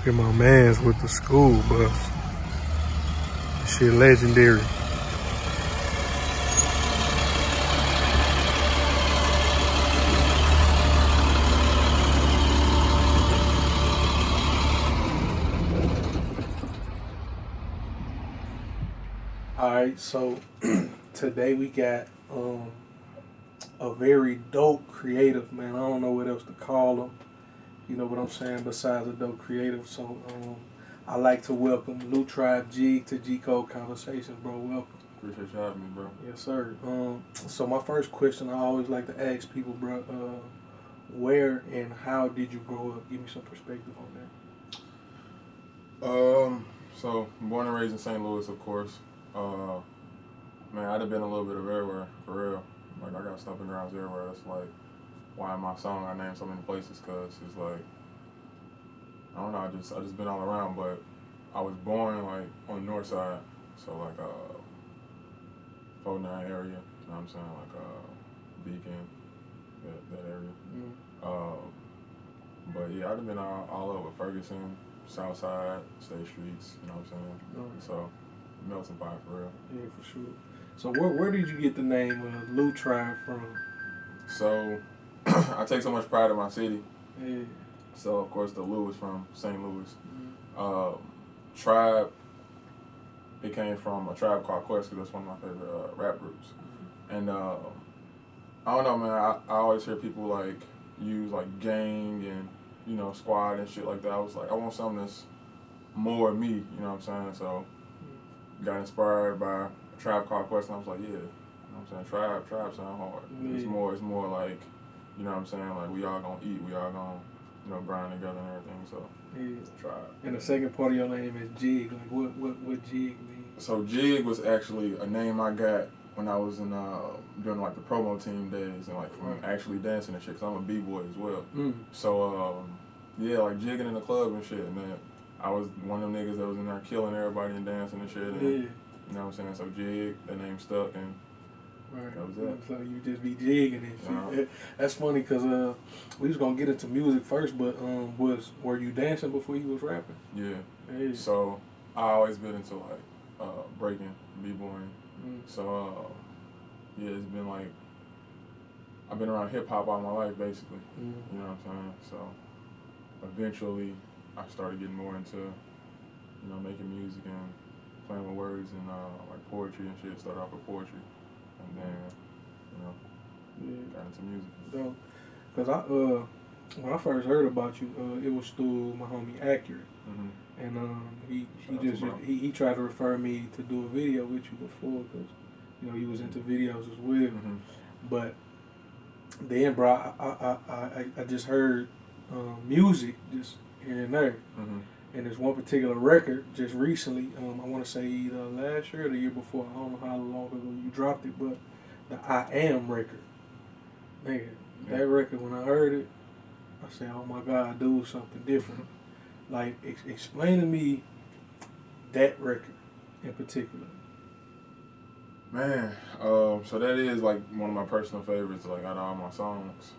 Look at my mans with the school bus. Shit legendary. Alright, so today we got a very dope creative, man. I don't know what else to call him. You know what I'm saying? Besides a dope creative. So I like to welcome Loutribe Jigg to G Code Conversations, bro. Welcome. Appreciate you having me, bro. Yes, sir. So my first question I always like to ask people, bro, where and how did you grow up? Give me some perspective on that. So born and raised in St. Louis, of course. Man, I'd have been a little bit of everywhere, for real. Like, I got stomping grounds everywhere. That's like why in my song I named so many places, cause it's like, I don't know, I just been all around. But I was born like on the north side, so like 49 area. You know what I'm saying? Like Beacon, that area. But yeah, I'd have been all over Ferguson, South Side, State Streets. You know what I'm saying? So melting pot for real. Yeah, for sure. So where did you get the name Loutribe from? So I take so much pride in my city. Yeah. So of course the Lou is from St. Louis. Tribe, it came from a tribe called Quest, because that's one of my favorite rap groups. And I don't know, man. I always hear people like use like gang and, you know, squad and shit like that. I was like, I want something that's more me. You know what I'm saying? So got inspired by a tribe called Quest, and I was like, yeah. You know what I'm saying? Tribe sound hard. Yeah. It's more like, you know what I'm saying? Like, we all gonna eat, we all gonna, you know, grind together and everything. So yeah. Tribe. And the second part of your name is Jigg. Like, what Jigg means? So Jigg was actually a name I got when I was in during like the promo team days, and like from actually dancing and shit, cause I'm a b-boy as well. So yeah, like jigging in the club and shit, and then I was one of them niggas that was in there killing everybody and dancing and shit. And, you know what I'm saying? So Jigg, the name stuck, and that was it. So you just be jigging and shit. That's funny, cause we was gonna get into music first, but were you dancing before you was rapping? Yeah. So I always been into like breaking, b-boying. So yeah, it's been like I've been around hip hop all my life basically. You know what I'm saying? So eventually I started getting more into, you know, making music and playing with words and like poetry and shit. Started off with poetry, and then, you know, got into music. Dope. Cause when I first heard about you, it was through my homie Accurate, and he tried to refer me to do a video with you before, cause you know he was into videos as well. But then, bro, I just heard music just here and there. And there's one particular record just recently, I want to say either last year or the year before, I don't know how long ago you dropped it, but the I Am record. Nigga, that record, when I heard it, I said, oh my God, do something different. Like, explain to me that record in particular. Man, so that is like one of my personal favorites, like out of all my songs.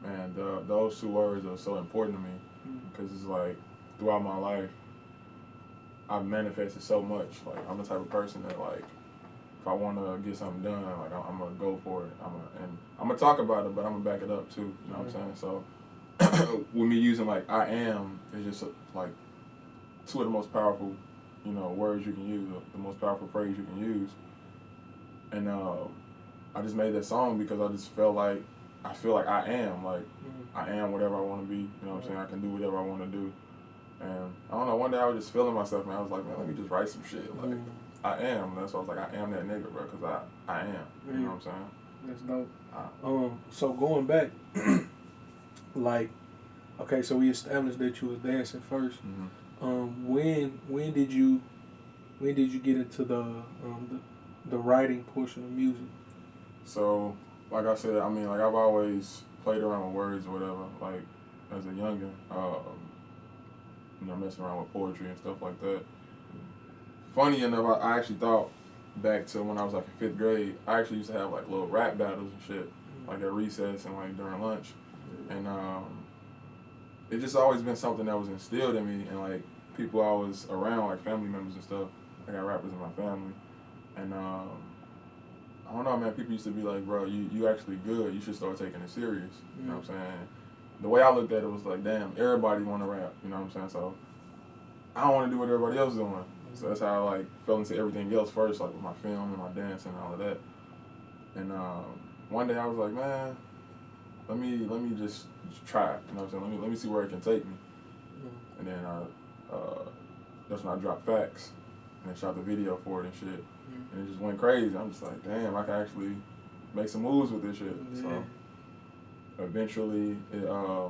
Man, those two words are so important to me, because it's like throughout my life I've manifested so much. Like, I'm the type of person that, like, if I want to get something done, like I'm gonna go for it. I'm gonna talk about it, but I'm gonna back it up too. You know what I'm saying? So with me using like I am, it's just like two of the most powerful, you know, words you can use, the most powerful phrase you can use. And I just made that song because I just felt like I feel like I am, like I am whatever I want to be. You know what I'm saying? I can do whatever I want to do. And I don't know, one day I was just feeling myself, and I was like, man, let me just write some shit. Like, I am. That's why I was like, I am that nigga, bro, because I am. You know what I'm saying? That's dope. So going back, like, okay, so we established that you was dancing first. When did you get into the writing portion of music? So, like I said, I mean, like, I've always played around with words or whatever, like, as a youngin', you know, messing around with poetry and stuff like that. Funny enough, I actually thought back to when I was like in 5th grade, I actually used to have like little rap battles and shit, like at recess and like during lunch. And it's just always been something that was instilled in me, and like people I was around, like family members and stuff. I got rappers in my family, and I don't know, man. People used to be like, bro, you actually good. You should start taking it serious. You know what I'm saying? The way I looked at it was like, damn, everybody want to rap. You know what I'm saying? So I don't want to do what everybody else is doing. So that's how I like fell into everything else first, like with my film and my dance and all of that. And one day I was like, man, let me just try it. You know what I'm saying? Let me see where it can take me. And then that's when I dropped Facts and shot the video for it and shit. And it just went crazy. I'm just like, damn, I can actually make some moves with this shit. So eventually,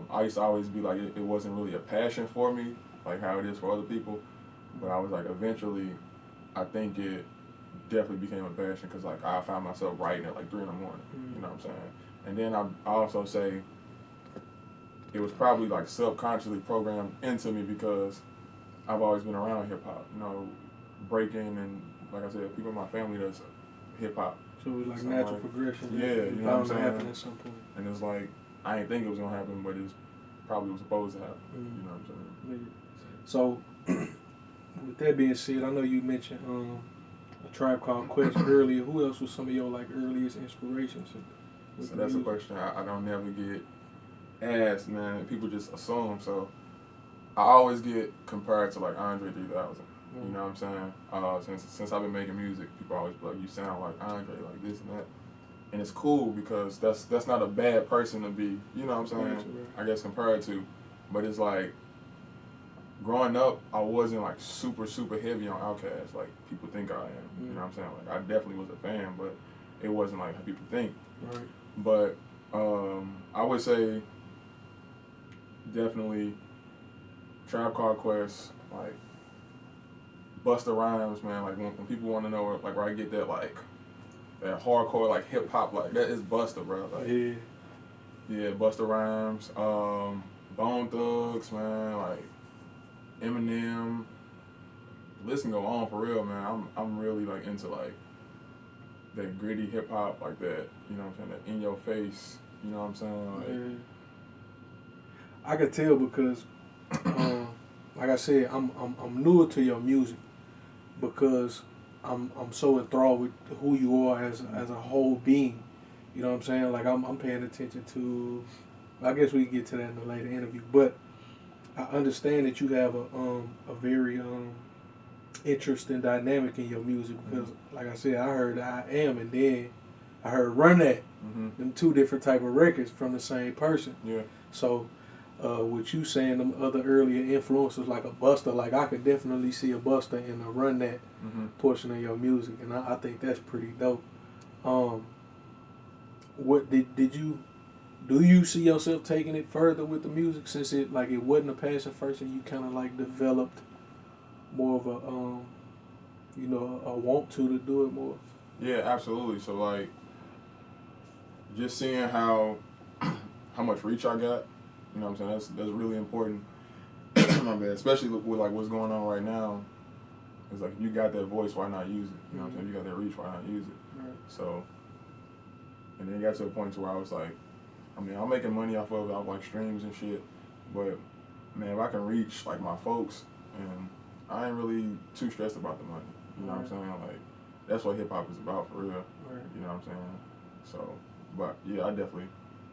I used to always be like, it wasn't really a passion for me, like how it is for other people. But I was like, eventually, I think it definitely became a passion because like I found myself writing at like 3 a.m. You know what I'm saying? And then I also say it was probably like subconsciously programmed into me because I've always been around hip hop, you know, breaking and like I said, people in my family that's hip hop. So it was like natural progression. Yeah, you know what I'm saying? Happen at some point. And it's like I didn't think it was gonna happen, but it's probably was supposed to happen. You know what I'm saying? So with that being said, I know you mentioned A Tribe Called Quest earlier. Who else was some of your like earliest inspirations? So that's a question I don't never get asked, man. People just assume. So I always get compared to like Andre 3000. You know what I'm saying? Since I've been making music, people always be like, you sound like Andre, like this and that. And it's cool because that's not a bad person to be, you know what I'm saying? I guess compared to. But it's like, growing up, I wasn't like super heavy on Outkast like people think I am. You know what I'm saying? Like I definitely was a fan, but it wasn't like how people think. Right. But I would say definitely Tribe Called Quest, like Busta Rhymes, man. Like when people want to know like where I get that like that hardcore like hip hop, like that is Busta, bro. Like, yeah, Busta Rhymes, Bone Thugs, man. Like Eminem. The list can go on for real, man. I'm really like into like that gritty hip hop, like that. You know what I'm saying? That in your face. You know what I'm saying? Like, I could tell because, like I said, I'm newer to your music because I'm so enthralled with who you are as a whole being. You know what I'm saying? Like I'm paying attention to. I guess we can get to that in a later interview, but I understand that you have a very interesting dynamic in your music because, like I said, I heard I Am and then I heard Run That. Them two different type of records from the same person. Yeah. So, with you saying them other earlier influences like a Busta, like I could definitely see a Busta in a Run That portion of your music, and I think that's pretty dope. What did you? Do you see yourself taking it further with the music since it wasn't a passion first and you kind of like developed more of a a want to do it more? Yeah, absolutely. So like just seeing how much reach I got, you know what I'm saying? That's really important. My bad. Especially with like what's going on right now. It's like you got that voice, why not use it? You know what I'm saying? You got that reach, why not use it? Right. So and then it got to a point to where I was like, I mean, I'm making money off of like streams and shit, but man, if I can reach like my folks, and I ain't really too stressed about the money. You know what I'm saying? Like that's what hip hop is about for real. Right. You know what I'm saying? So, but yeah, I definitely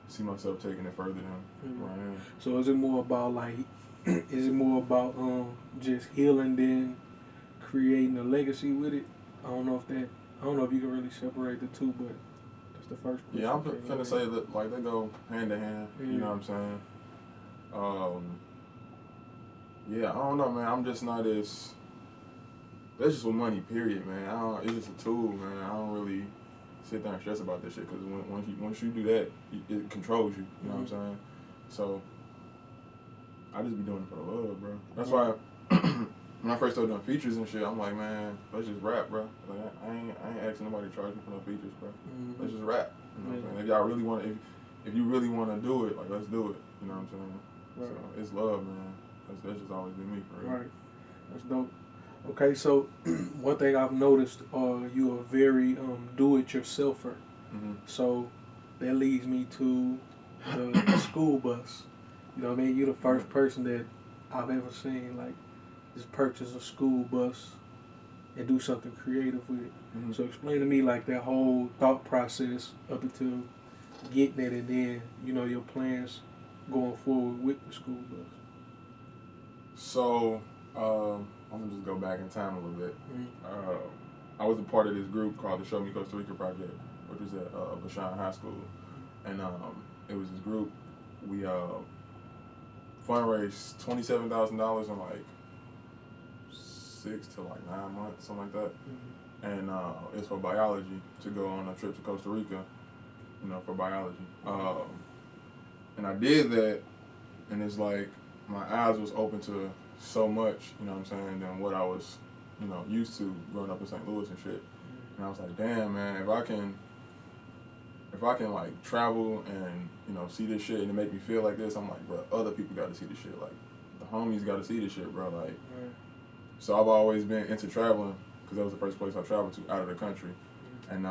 see myself taking it further than where I am. So is it more about like, is it more about just healing than creating a legacy with it? I don't know if you can really separate the two, but. The first yeah, I'm finna say that like they go hand to hand. You know what I'm saying? Yeah, I don't know, man. I'm just not as. That's just with money, period, man. It's just a tool, man. I don't really sit there and stress about this shit because once you do that, it controls you. You know what I'm saying? So I just be doing it for the love, bro. That's why when I first started doing features and shit, I'm like, man, let's just rap, bro. Like I ain't asking nobody to charge me for no features, bro. Let's just rap. You know what I'm saying? If y'all really want to, if you really want to do it, like let's do it. You know what I'm saying? Right. So it's love, man. That's just always been me, for real. Right. That's dope. Okay, so one thing I've noticed, you are very do-it-yourselfer. So that leads me to the school bus. You know what I mean? You're the first person that I've ever seen like just purchase a school bus and do something creative with it. Mm-hmm. So explain to me like that whole thought process up until getting it, and then your plans going forward with the school bus. So I'm gonna just go back in time a little bit. Mm-hmm. I was a part of this group called the Show Me Costa Rica Project, which was at Vashon High School, and it was this group. We fundraised $27,000 in like 6 to 9 months, something like that. Mm-hmm. And it's for biology, to go on a trip to Costa Rica, for biology. And I did that, and it's like my eyes was open to so much, than what I was, used to growing up in St. Louis and shit. And I was like, damn, man, if I can like travel and, see this shit and it make me feel like this, I'm like, bro, other people got to see this shit. Like, the homies got to see this shit, bro. Like, so I've always been into traveling, because that was the first place I traveled to out of the country. And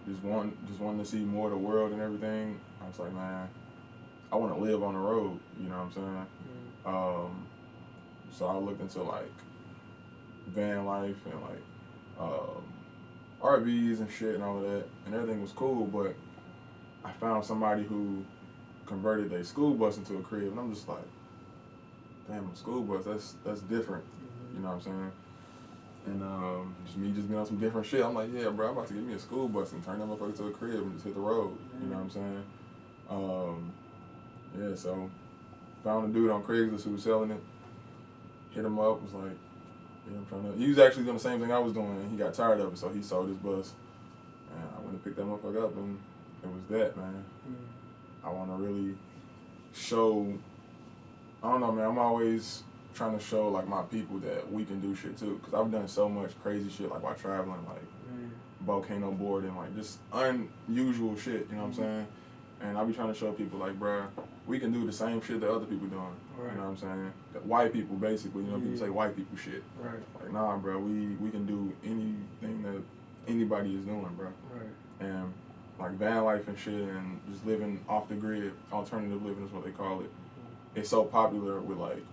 just wanting to see more of the world and everything. I was like, man, I want to live on the road, you know what I'm saying? So I looked into like van life and like RVs and shit and all of that, and everything was cool, but I found somebody who converted their school bus into a crib, and I'm just like, damn, a school bus, that's different, you know what I'm saying? And just me being on some different shit, I'm like, yeah, bro, I'm about to get me a school bus and turn that motherfucker to a crib and just hit the road, you know what I'm saying? Yeah, so found a dude on Craigslist who was selling it, hit him up, was like, yeah, I'm trying to. He was actually doing the same thing I was doing, and he got tired of it, so he sold his bus. And I went and picked that motherfucker up, and it was that, man. I want to really show. I don't know, man. I'm always trying to show like my people that we can do shit too, because I've done so much crazy shit, like while traveling, like volcano boarding, like just unusual shit. You know what I'm saying? And I be trying to show people like, bruh, we can do the same shit that other people doing. Right. You know what I'm saying? That white people, basically, people say white people shit. Right. Like, nah, bro, we can do anything that anybody is doing, bro. Right. And like van life and shit, and just living off the grid, alternative living is what they call it. Mm-hmm. It's so popular with like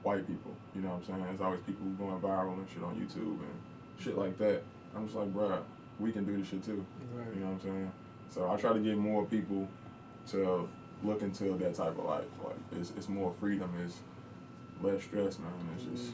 white people. You know what I'm saying? There's always people going viral and shit on YouTube and shit like that. I'm just like, bruh, we can do this shit too. Right. You know what I'm saying? So I try to get more people to look into that type of life. Like, it's more freedom, it's less stress, man. It's just